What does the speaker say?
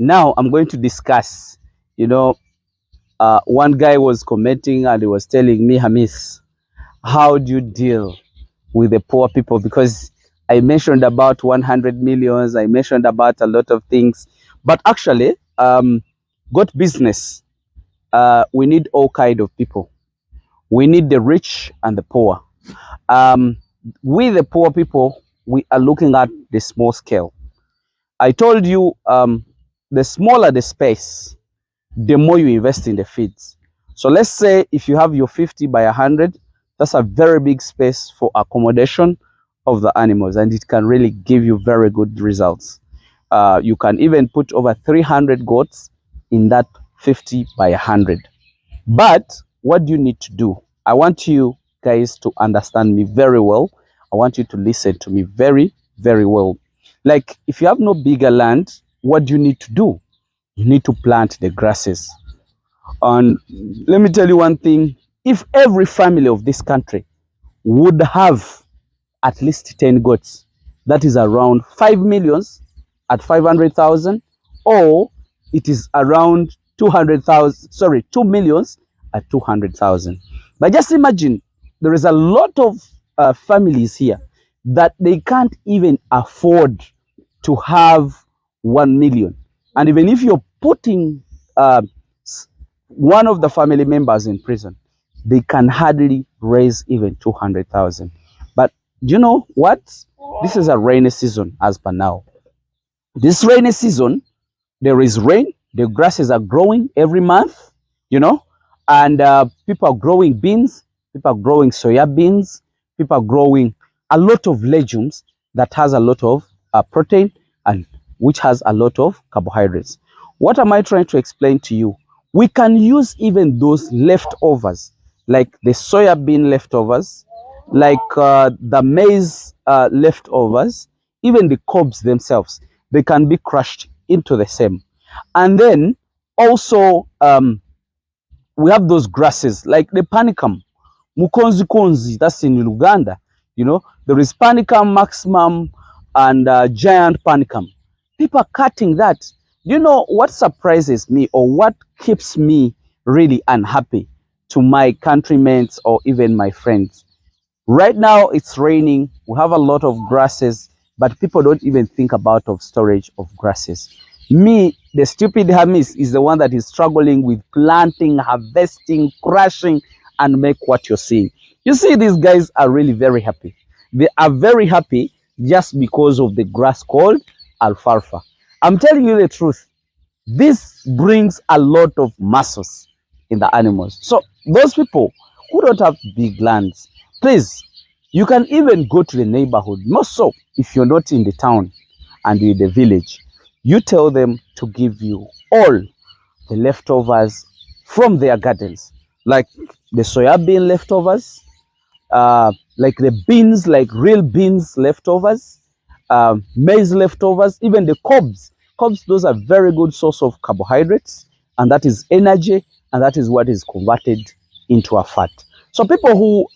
now I'm going to discuss, you know, one guy was commenting and he was telling me, Hamis, how do you deal with the poor people? Because I mentioned about 100 millions, I mentioned about a lot of things, but actually, got business. We need all kind of people. We need the rich and the poor. Um, we, the poor people, we are looking at the small scale. I told you, the smaller the space, the more you invest in the feeds. So let's say if you have your 50 by 100, that's a very big space for accommodation of the animals, and it can really give you very good results. You can even put over 300 goats in that 50 by 100. But what do you need to do? I want you guys to understand me very well. I want you to listen to me very, very well. Like, if you have no bigger land, what do you need to do? You need to plant the grasses. And let me tell you one thing. If every family of this country would have at least 10 goats, that is around 5 millions at 500,000, or it is around 200,000, sorry, 2 millions at 200,000. But just imagine, there is a lot of families here that they can't even afford to have 1 million. And even if you're putting one of the family members in prison, they can hardly raise even 200,000. But do you know what? This is a rainy season as per now. This rainy season, there is rain, the grasses are growing every month, you know, and people are growing beans, people are growing soya beans, people are growing a lot of legumes that has a lot of protein and which has a lot of carbohydrates. What am I trying to explain to you? We can use even those leftovers, like the soya bean leftovers, like the maize leftovers, even the cobs themselves, they can be crushed into the same. And then also we have those grasses like the panicum, mukonzi konzi, that's in Uganda. You know, there is panicum maximum and giant panicum. People are cutting that. You know what surprises me, or what keeps me really unhappy to my countrymen or even my friends? Right now it's raining, we have a lot of grasses, but people don't even think about of storage of grasses. Me, the stupid Hamis, is the one that is struggling with planting, harvesting, crushing, and make what you're seeing. You see, these guys are really very happy. They are very happy just because of the grass called alfalfa. I'm telling you the truth. This brings a lot of muscles in the animals. So those people who don't have big lands, please, you can even go to the neighborhood. More so, if you're not in the town and in the village, you tell them to give you all the leftovers from their gardens, like the soya bean leftovers, like the beans, like real beans leftovers, maize leftovers, even the cobs. Cobs, those are very good source of carbohydrates, and that is energy, and that is what is converted into a fat. So people who